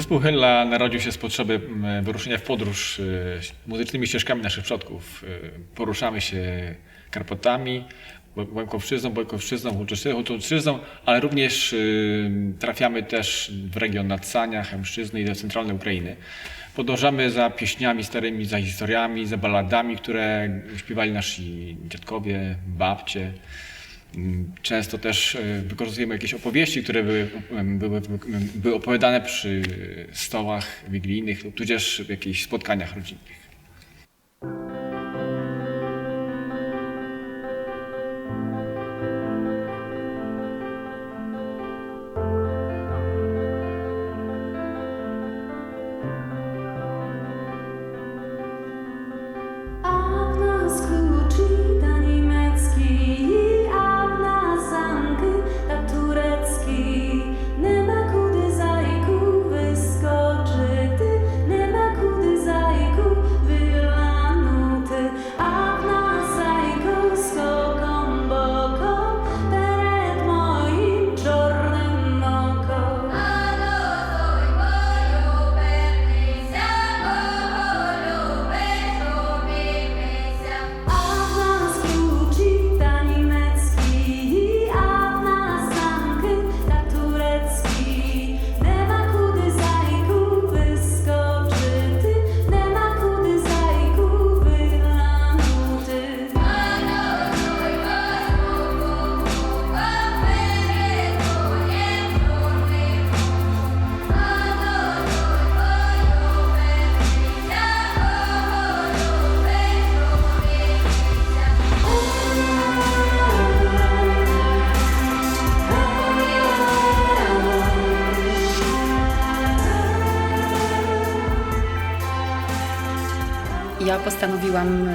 Zespół Hylla narodził się z potrzeby wyruszenia w podróż muzycznymi ścieżkami naszych przodków. Poruszamy się Karpatami, Bojkowszczyzną, Huczczyzną, ale również trafiamy też w region Nadsania, Chełmszczyzny i do centralnej Ukrainy. Podążamy za pieśniami starymi, za historiami, za balladami, które śpiewali nasi dziadkowie, babcie. Często też wykorzystujemy jakieś opowieści, które były opowiadane przy stołach wigilijnych lub tudzież w jakichś spotkaniach rodzinnych. Ja postanowiłam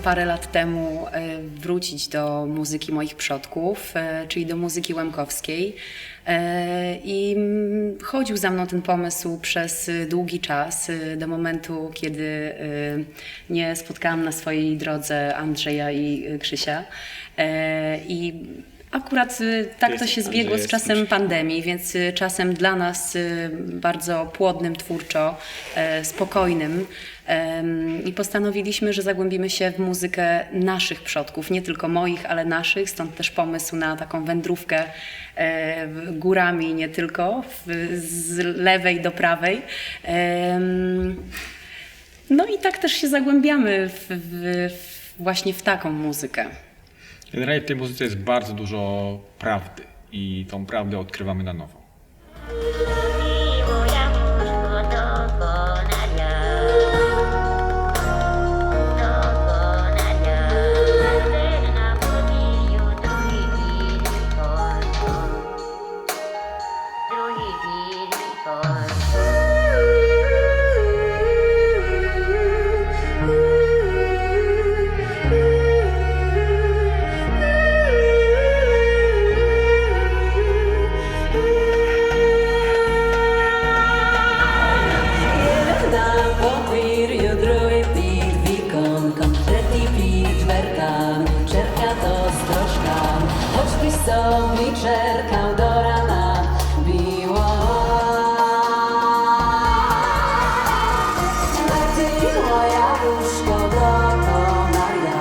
parę lat temu wrócić do muzyki moich przodków, czyli do muzyki łemkowskiej. I chodził za mną ten pomysł przez długi czas, do momentu, kiedy nie spotkałam na swojej drodze Andrzeja i Krzysia. I akurat tak to się zbiegło z czasem pandemii, więc czasem dla nas bardzo płodnym twórczo, spokojnym. I postanowiliśmy, że zagłębimy się w muzykę naszych przodków, nie tylko moich, ale naszych, stąd też pomysł na taką wędrówkę górami, nie tylko, z lewej do prawej. No i tak też się zagłębiamy właśnie w taką muzykę. Generalnie w tej muzyce jest bardzo dużo prawdy i tą prawdę odkrywamy na nowo. Czerkał do rana, biło. Leciło jabłuszko do konaria,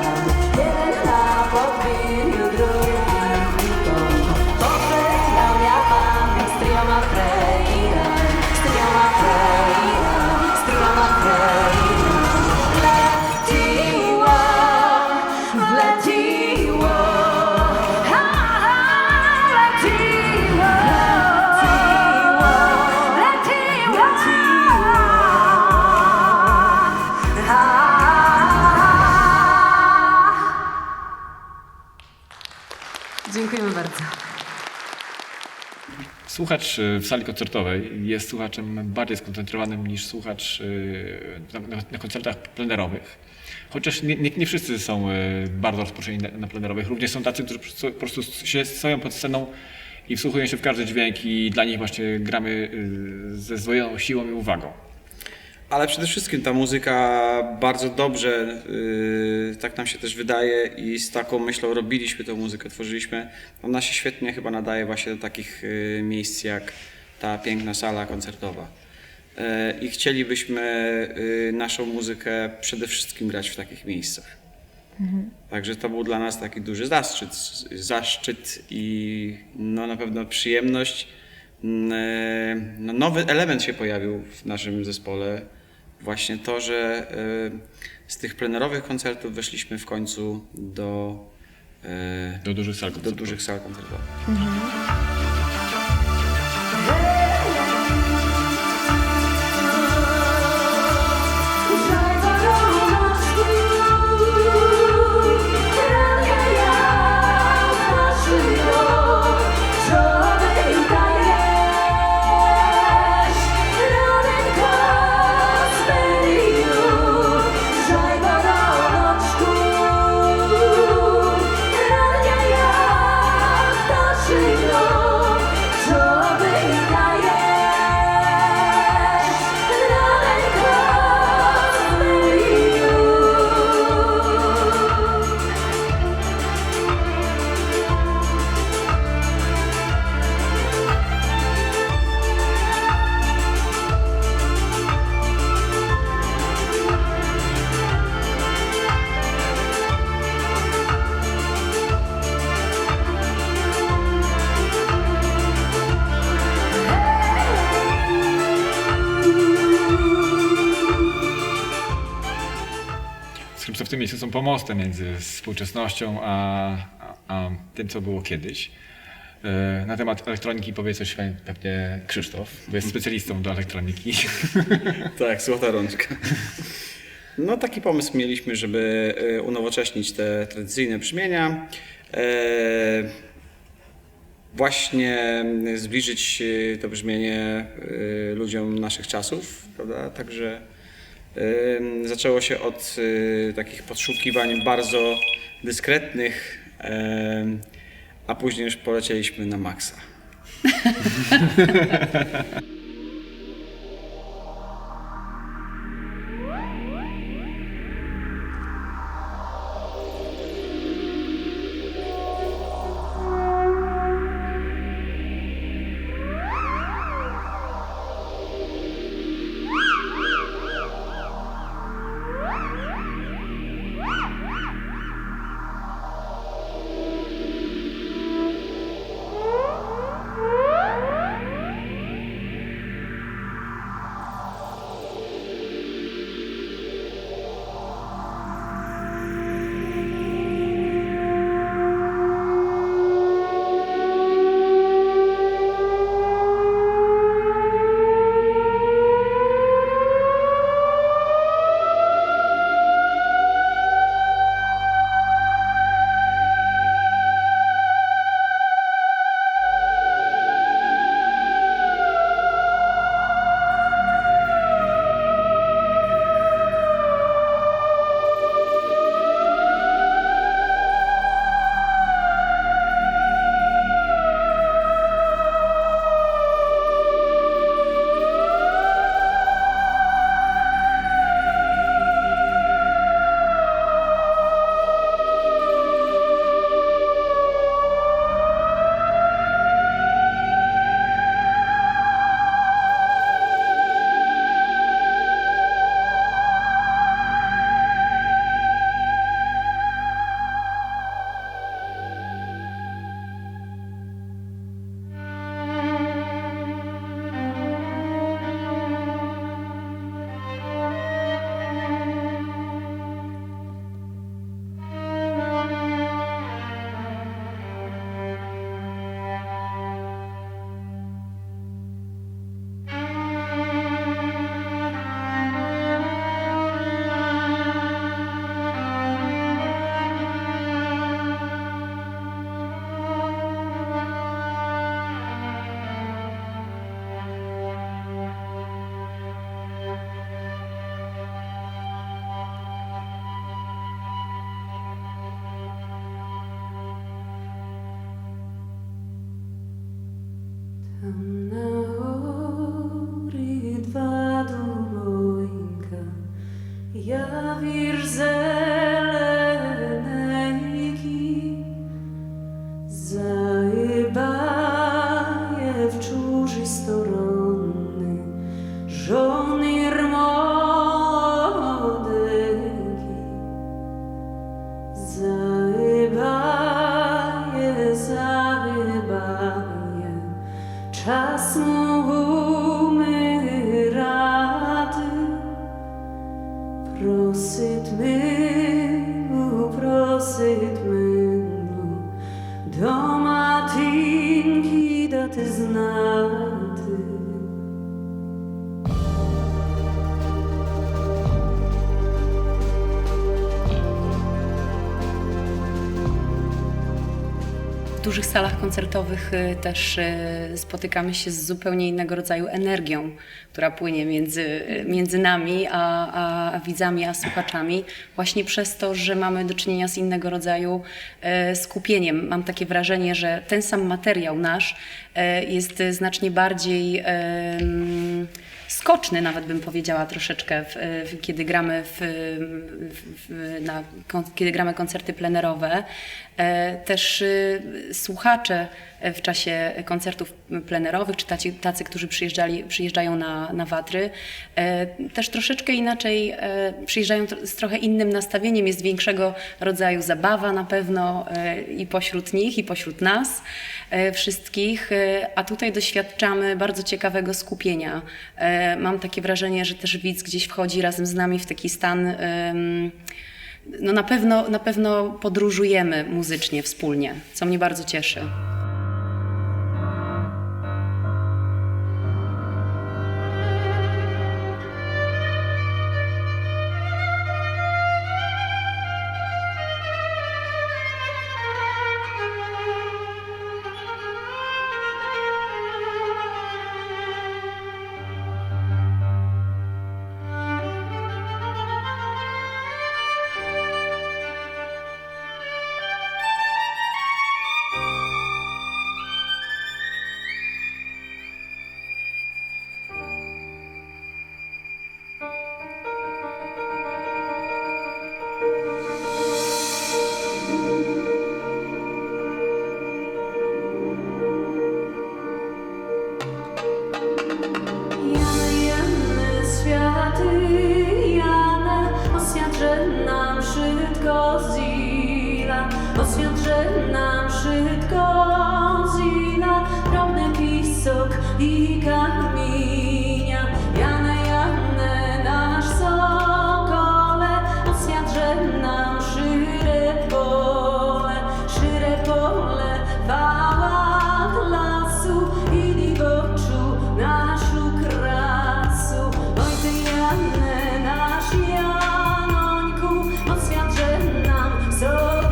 jeden na podwórju, drugi wikon. Pożegnał ja pan z trioma frejrami, z trioma frejrami, z trioma frejrami. Leciło, wleciło. Dziękujemy bardzo. Słuchacz w sali koncertowej jest słuchaczem bardziej skoncentrowanym niż słuchacz na koncertach plenerowych. Chociaż nie wszyscy są bardzo rozproszeni na plenerowych. Również są tacy, którzy po prostu stoją pod sceną i wsłuchują się w każdy dźwięk i dla nich właśnie gramy ze zdwojoną siłą i uwagą. Ale przede wszystkim ta muzyka bardzo dobrze, tak nam się też wydaje i z taką myślą robiliśmy tę muzykę, tworzyliśmy. Ona się świetnie chyba nadaje właśnie do takich miejsc jak ta piękna sala koncertowa. i chcielibyśmy naszą muzykę przede wszystkim grać w takich miejscach. Także to był dla nas taki duży zaszczyt i no, na pewno przyjemność. No, nowy element się pojawił w naszym zespole. Właśnie to, że z tych plenerowych koncertów weszliśmy w końcu do dużych sal do koncertowych. dużych sal koncertowych. Skrzypce w tym miejscu są pomostem między współczesnością a tym, co było kiedyś. Na temat elektroniki powie coś pewnie Krzysztof, bo jest specjalistą do elektroniki. Tak, złota rączka. No taki pomysł mieliśmy, żeby unowocześnić te tradycyjne brzmienia. Właśnie zbliżyć to brzmienie ludziom naszych czasów, prawda? Także zaczęło się od takich podsłuchiwań bardzo dyskretnych, a później już polecieliśmy na maksa. Tam na hory dwa dubojka, jawir zelenejki, zajebaje w czórzy storonny, Prosit meno, doma tinki da te znate. W dużych salach koncertowych też spotykamy się z zupełnie innego rodzaju energią, która płynie między nami a widzami, a słuchaczami, właśnie przez to, że mamy do czynienia z innego rodzaju skupieniem. Mam takie wrażenie, że ten sam materiał nasz jest znacznie bardziej skoczny, nawet bym powiedziała troszeczkę, kiedy gramy kiedy gramy koncerty plenerowe. Też słuchacze w czasie koncertów plenerowych, czy tacy, którzy przyjeżdżają na Watry, też troszeczkę inaczej przyjeżdżają z trochę innym nastawieniem. Jest większego rodzaju zabawa na pewno i pośród nich, i pośród nas wszystkich, a tutaj doświadczamy bardzo ciekawego skupienia. Mam takie wrażenie, że też widz gdzieś wchodzi razem z nami w taki stan. No na pewno podróżujemy muzycznie wspólnie, co mnie bardzo cieszy. Oswiadże nam szybko zila, drobny pisok i kamienia. Jane, nasz sokole, oswiadże nam szire pole, wałach lasu i w oczu naszu krasu. Oj ty Jane, nasz Janońku, oswiadże nam sobie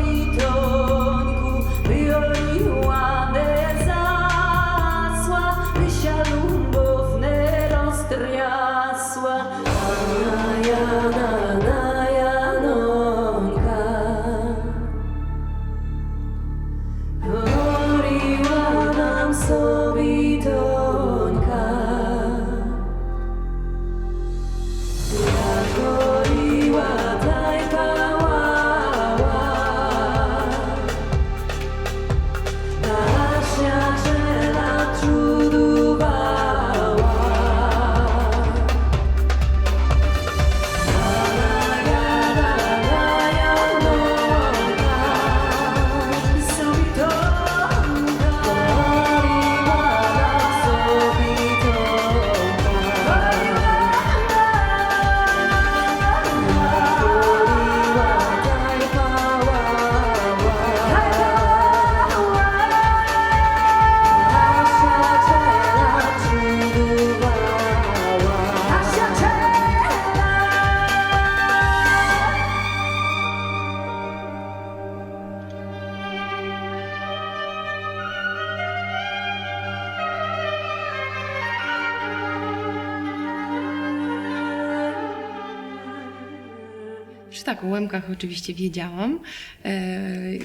Tak, o Łemkach oczywiście wiedziałam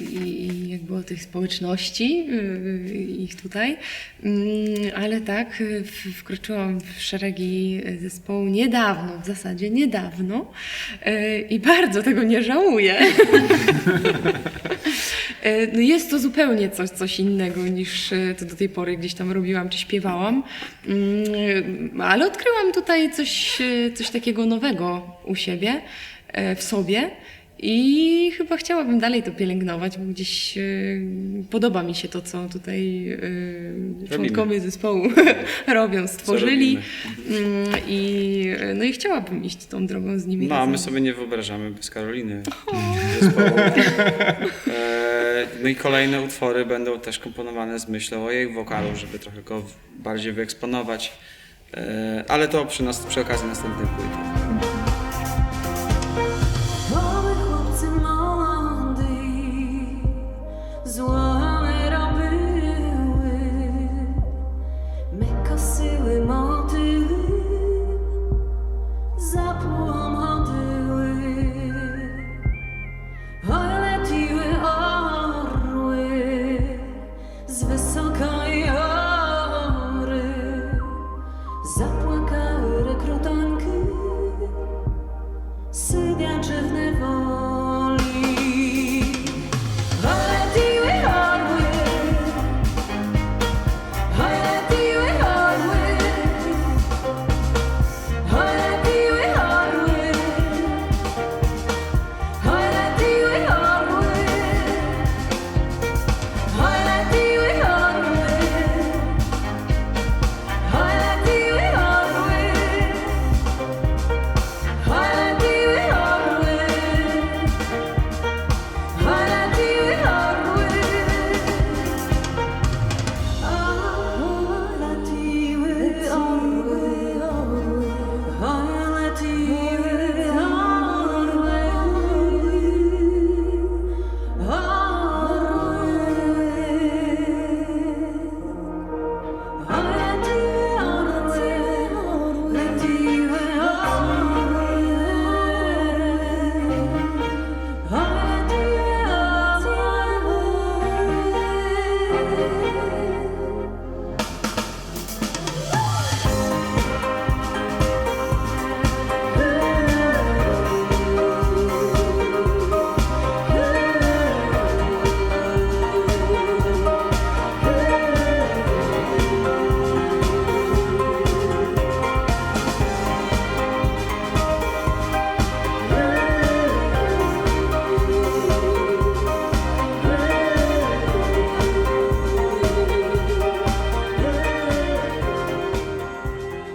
i jakby o tych społeczności, ich tutaj, ale tak, wkroczyłam w szeregi zespołu niedawno, w zasadzie niedawno i bardzo tego nie żałuję. No jest to zupełnie coś innego niż to do tej pory gdzieś tam robiłam czy śpiewałam, ale odkryłam tutaj coś takiego nowego u siebie, w sobie I chyba chciałabym dalej to pielęgnować, bo gdzieś podoba mi się to, co tutaj członkowie zespołu robią, stworzyli. No i chciałabym iść tą drogą z nimi No, a razem. my sobie nie wyobrażamy bez Karoliny zespołu. No i kolejne utwory będą też komponowane z myślą o jej wokalu, żeby trochę go bardziej wyeksponować. Ale to przy okazji następnej płyty. Mamy chłopcy młody, złome robiły, me kosyły motyły, zapłomodyły, leciły orły z wysokiej hory, zapłakały rekrutanki. Sydiaczewne woli, leciły orły, leciły orły, leciły orły, leciły orły, leciły orły, leciły orły.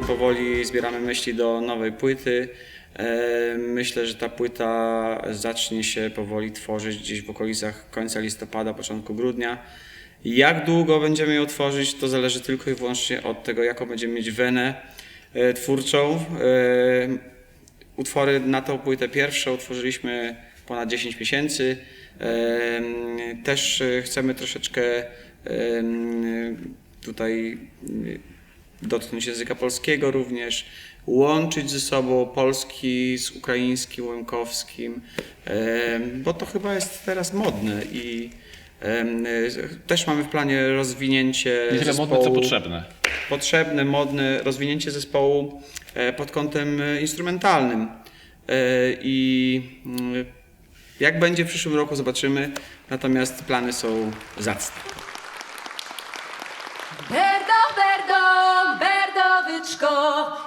Powoli zbieramy myśli do nowej płyty. Myślę, że ta płyta zacznie się powoli tworzyć gdzieś w okolicach końca listopada, początku grudnia. Jak długo będziemy ją tworzyć, to zależy tylko i wyłącznie od tego, jaką będziemy mieć wenę twórczą. Utwory na tą płytę pierwszą utworzyliśmy ponad 10 miesięcy. Też chcemy troszeczkę tutaj dotknąć języka polskiego również, łączyć ze sobą polski z ukraińskim, łemkowskim, bo to chyba jest teraz modne i też mamy w planie rozwinięcie Nie tyle zespołu. modne, co potrzebne. Potrzebne, modne, rozwinięcie zespołu pod kątem instrumentalnym. I jak będzie w przyszłym roku, zobaczymy, natomiast plany są zacne. Berdowyczko,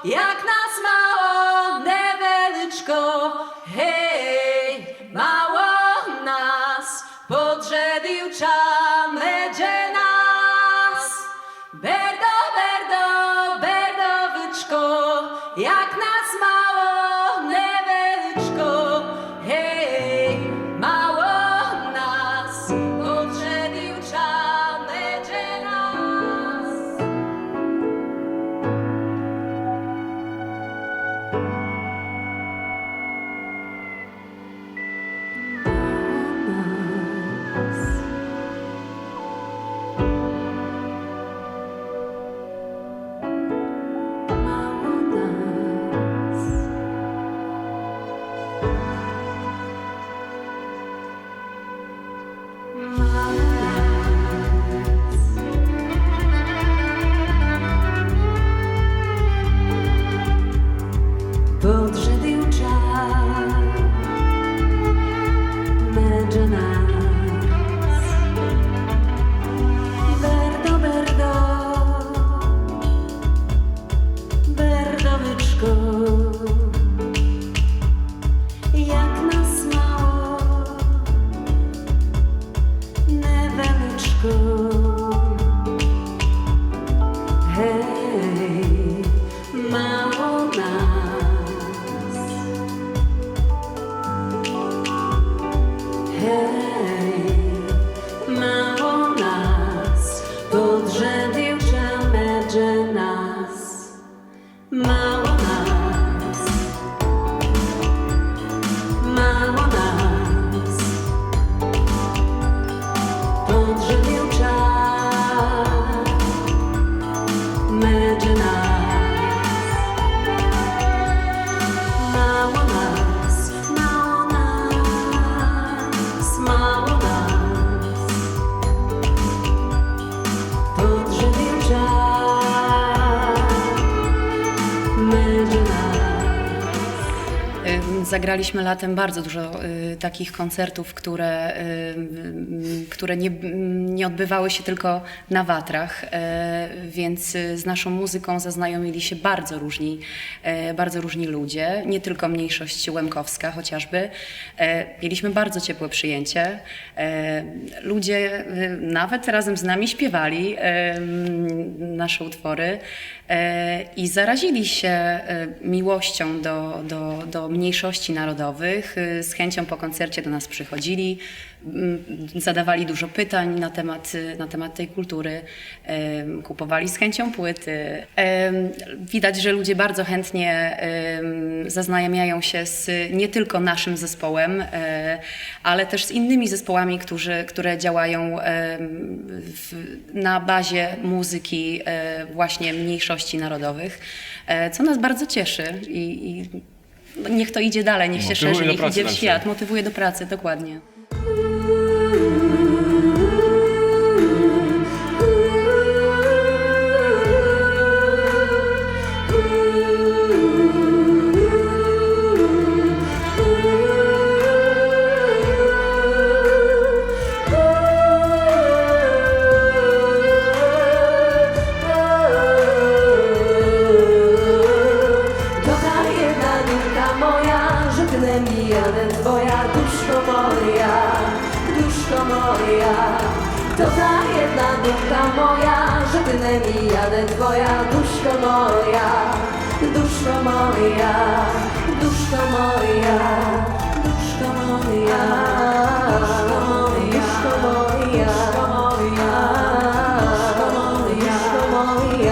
jak nas mało, newelyczko, hej, mało nas, podrzediłcza medzie nas. Berdowyczko, jak nas mało, newelyczko, hej, mało nas, podrzediłcza medzie nas. Podrzediłcza medzie nas. Berdowyczko, jak Zagraliśmy latem bardzo dużo takich koncertów, które nie odbywały się tylko na Watrach, więc z naszą muzyką zaznajomili się bardzo różni ludzie, nie tylko mniejszość łemkowska chociażby. Mieliśmy bardzo ciepłe przyjęcie. Ludzie nawet razem z nami śpiewali nasze utwory i zarazili się miłością do mniejszości narodowych. Z chęcią po koncercie do nas przychodzili, zadawali dużo pytań na temat tej kultury, kupowali z chęcią płyty. Widać, że ludzie bardzo chętnie zaznajamiają się nie tylko naszym zespołem, ale też z innymi zespołami, które działają na bazie muzyki właśnie mniejszości narodowych, co nas bardzo cieszy i niech to idzie dalej, niech się Motywuje szerzy, do niech pracy idzie w dalszej. świat, motywuje do pracy, dokładnie. Kocha jedna nutka moja, że tyle mi jadę twoja, duszko moja, duszko moja. To ta jedna nutka moja, że tyle mi jadę twoja, duszko moja, duszko moja, duszko moja, duszko moja, duszko moja, duszko moja, duszko moja,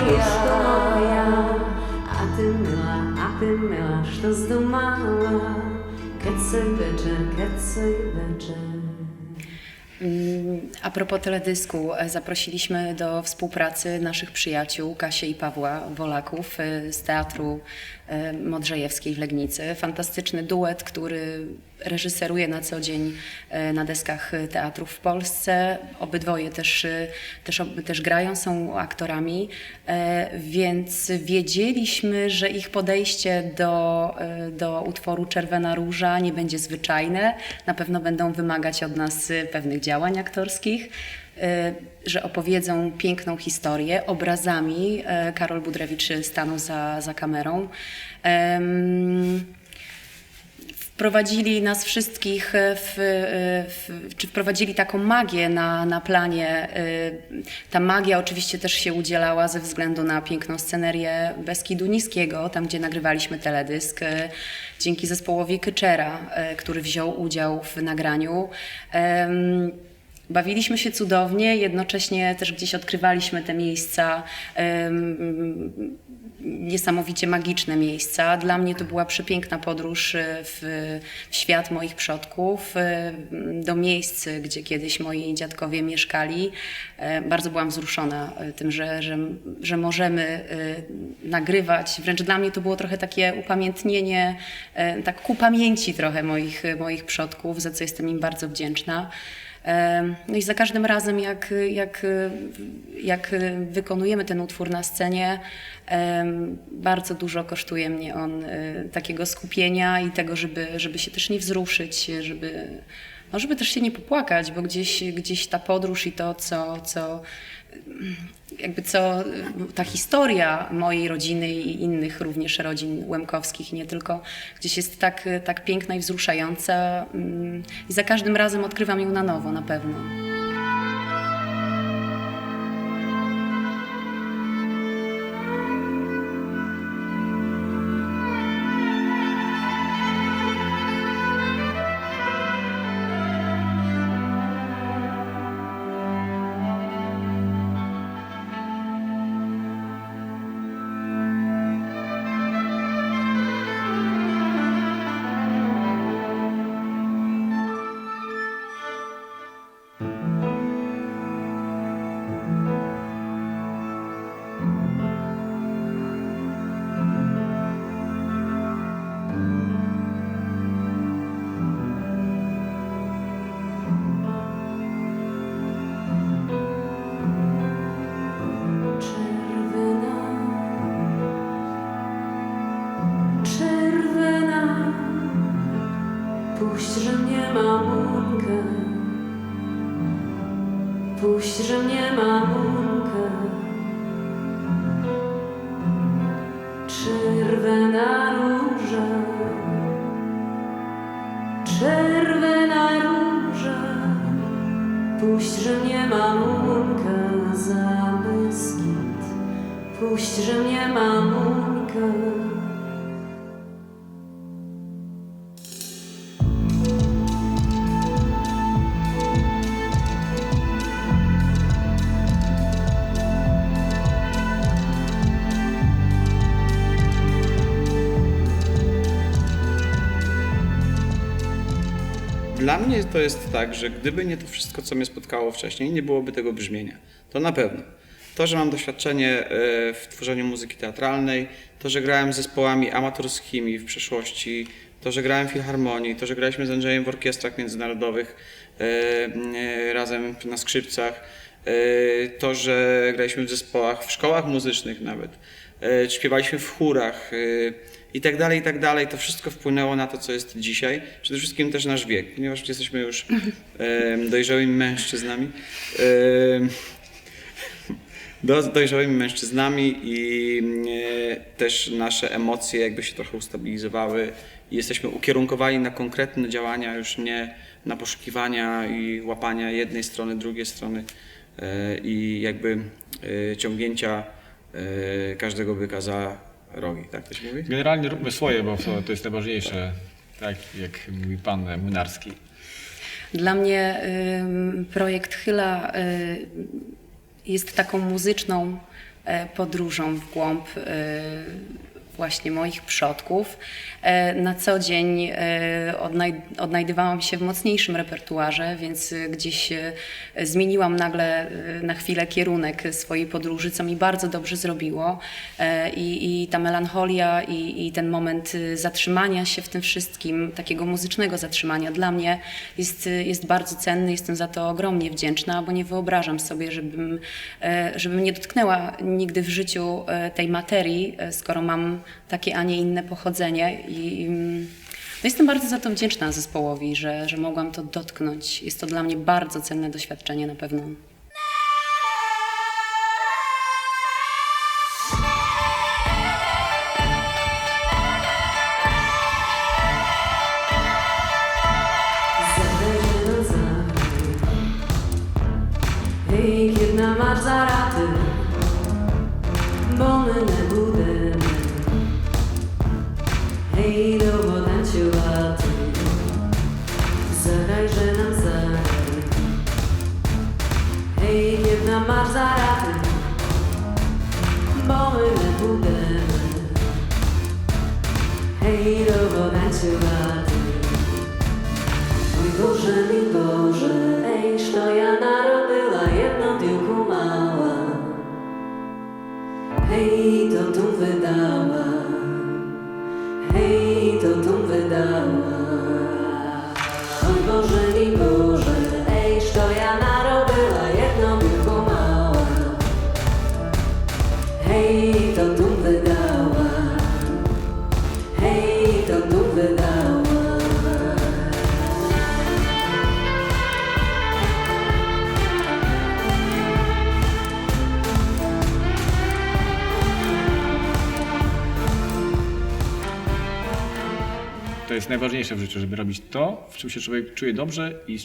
duszko moja, a ty myła, što zdumała, kecoj becze. A propos teledysku, zaprosiliśmy do współpracy naszych przyjaciół Kasię i Pawła Wolaków z Teatru Modrzejewskiej w Legnicy. Fantastyczny duet, który reżyseruje na co dzień na deskach teatrów w Polsce. Obydwoje też grają, są aktorami, więc wiedzieliśmy, że ich podejście do utworu Czerwona Róża nie będzie zwyczajne. Na pewno będą wymagać od nas pewnych działań aktorskich, że opowiedzą piękną historię obrazami. Karol Budrewicz stanął za kamerą. Wprowadzili nas wszystkich, czy wprowadzili taką magię na planie. Ta magia oczywiście też się udzielała ze względu na piękną scenerię Beskidu Niskiego, tam gdzie nagrywaliśmy teledysk, dzięki zespołowi Kyczera, który wziął udział w nagraniu. Bawiliśmy się cudownie, jednocześnie też gdzieś odkrywaliśmy te miejsca, niesamowicie magiczne miejsca. Dla mnie to była przepiękna podróż w świat moich przodków, do miejsc, gdzie kiedyś moi dziadkowie mieszkali. Bardzo byłam wzruszona tym, że możemy nagrywać. Wręcz dla mnie to było trochę takie upamiętnienie, tak ku pamięci trochę moich przodków, za co jestem im bardzo wdzięczna. No i za każdym razem, jak wykonujemy ten utwór na scenie, bardzo dużo kosztuje mnie on takiego skupienia i tego, żeby się też nie wzruszyć, żeby też się nie popłakać, bo gdzieś ta podróż i to, co ta historia mojej rodziny i innych również rodzin łemkowskich, nie tylko, gdzieś jest tak piękna i wzruszająca i za każdym razem odkrywam ją na nowo, na pewno. Puść, że mnie mamulkę, puść, że mnie mamulkę. Czerwona róża, czerwona róża. Puść, że mnie mamulkę za Beskid. Puść, że mnie mamulkę. Dla mnie to jest tak, że gdyby nie to wszystko, co mnie spotkało wcześniej, nie byłoby tego brzmienia. To na pewno. To, że mam doświadczenie w tworzeniu muzyki teatralnej, to, że grałem z zespołami amatorskimi w przeszłości, to, że grałem w filharmonii, to, że graliśmy z Andrzejem w orkiestrach międzynarodowych razem na skrzypcach, to, że graliśmy w zespołach, w szkołach muzycznych nawet, śpiewaliśmy w chórach i tak dalej, to wszystko wpłynęło na to, co jest dzisiaj. Przede wszystkim też nasz wiek, ponieważ jesteśmy już dojrzałymi mężczyznami. Dojrzałymi mężczyznami i też nasze emocje jakby się trochę ustabilizowały i jesteśmy ukierunkowani na konkretne działania, już nie na poszukiwania i łapania jednej strony, drugiej strony i jakby ciągnięcia każdego byka za rogi, tak to się mówi? Generalnie róbmy swoje, bo to jest najważniejsze, tak jak mówi pan Młynarski. Dla mnie projekt Chyla jest taką muzyczną podróżą w głąb właśnie moich przodków. Na co dzień odnajdywałam się w mocniejszym repertuarze, więc gdzieś zmieniłam nagle na chwilę kierunek swojej podróży, co mi bardzo dobrze zrobiło. I ta melancholia i ten moment zatrzymania się w tym wszystkim, takiego muzycznego zatrzymania dla mnie jest bardzo cenny. Jestem za to ogromnie wdzięczna, bo nie wyobrażam sobie, żebym nie dotknęła nigdy w życiu tej materii, skoro mam takie, a nie inne pochodzenie. No jestem bardzo za to wdzięczna zespołowi, że mogłam to dotknąć. Jest to dla mnie bardzo cenne doświadczenie na pewno. Hej, jedna masz za raty, bo my nie budemy. Hej, dowodem ci łaty, zagraj, że nam zagraj. Hej, jedna masz za raty, bo my nie budemy. Hej, dowodem ci łaty. Mój Boże, ej, što ja narodila jedną tylko mała. Hej, to tu wydała, hej, to tu wydała. Mój Boże, ej, što ja narodila jedną tylko mała. Hej, to tu wydała, hej, to tu wydała. To jest najważniejsze w życiu, żeby robić to, w czym się człowiek czuje dobrze i w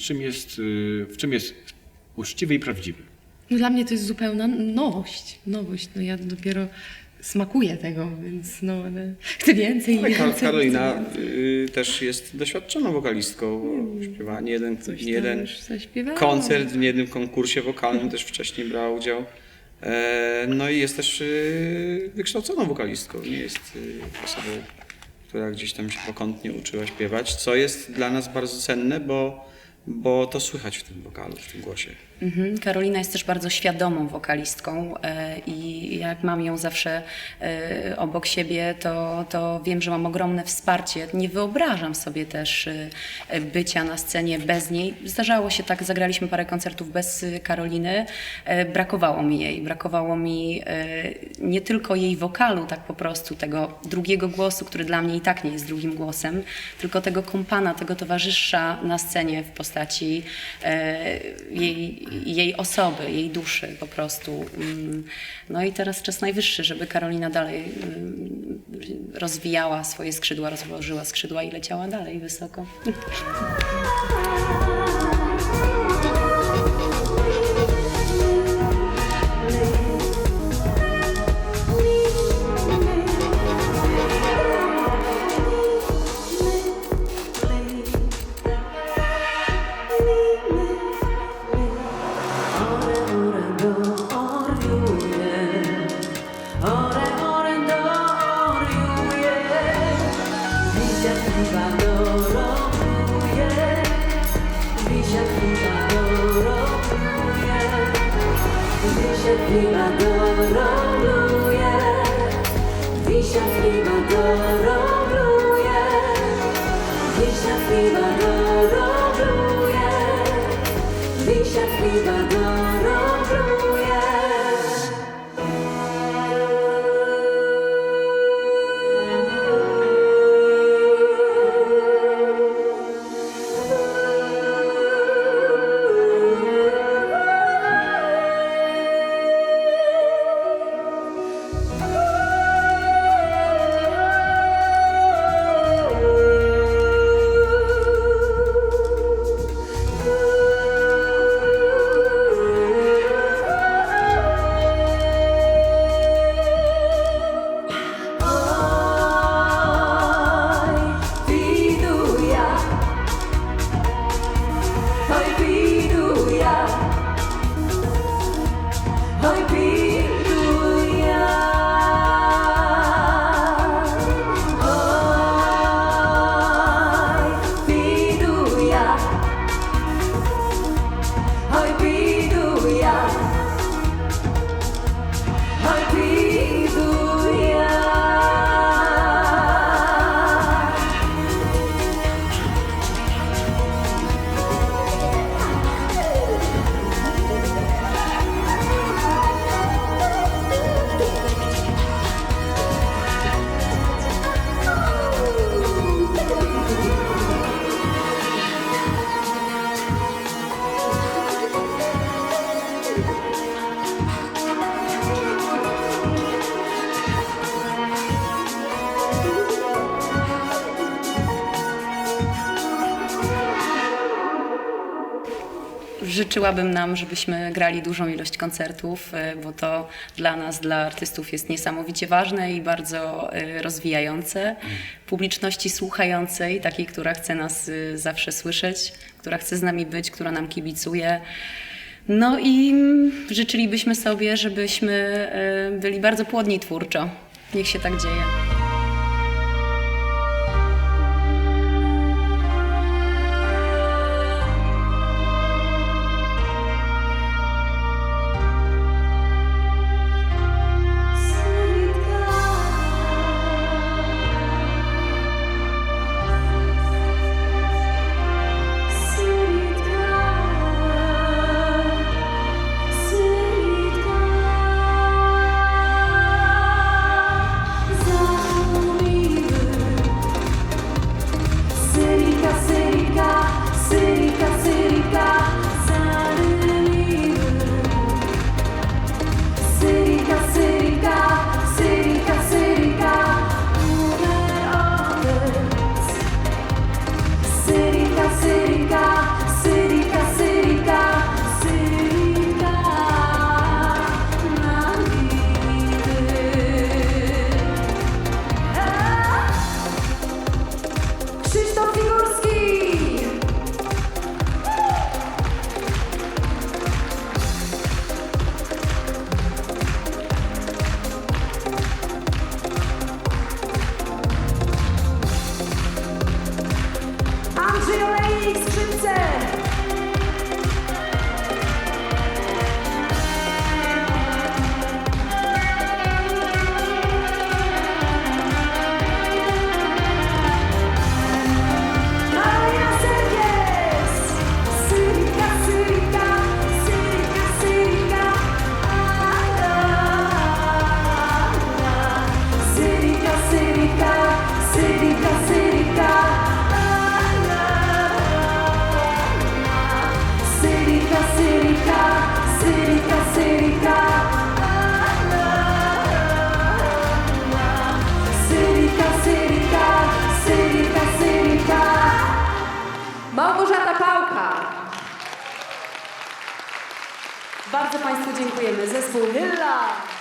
czym jest uczciwy i prawdziwy. No dla mnie to jest zupełna nowość. No ja dopiero smakuję tego, więc no ale chcę więcej. Ale więcej, Karolina chcę więcej. też jest doświadczoną wokalistką, śpiewa nie jeden Już zaśpiewałam. koncert, w niejednym konkursie wokalnym też wcześniej brała udział. No i jest też wykształconą wokalistką, nie jest osobą, która gdzieś tam się pokątnie uczyła śpiewać, co jest dla nas bardzo cenne, bo bo to słychać w tym wokalu, w tym głosie. Karolina jest też bardzo świadomą wokalistką i jak mam ją zawsze obok siebie, to wiem, że mam ogromne wsparcie. Nie wyobrażam sobie też bycia na scenie bez niej. Zdarzało się tak, zagraliśmy parę koncertów bez Karoliny. Brakowało mi jej. Brakowało mi nie tylko jej wokalu, tak po prostu, tego drugiego głosu, który dla mnie i tak nie jest drugim głosem, tylko tego kompana, tego towarzysza na scenie w postaci jej osoby, jej duszy po prostu. No i teraz czas najwyższy, żeby Karolina dalej rozwijała swoje skrzydła, rozłożyła skrzydła i leciała dalej wysoko. Życzyłabym nam, żebyśmy grali dużą ilość koncertów, bo to dla nas, dla artystów jest niesamowicie ważne i bardzo rozwijające. Publiczności słuchającej, takiej, która chce nas zawsze słyszeć, która chce z nami być, która nam kibicuje. No i życzylibyśmy sobie, żebyśmy byli bardzo płodni twórczo. Niech się tak dzieje. Za Bardzo Państwu dziękujemy. Zespół Hylla!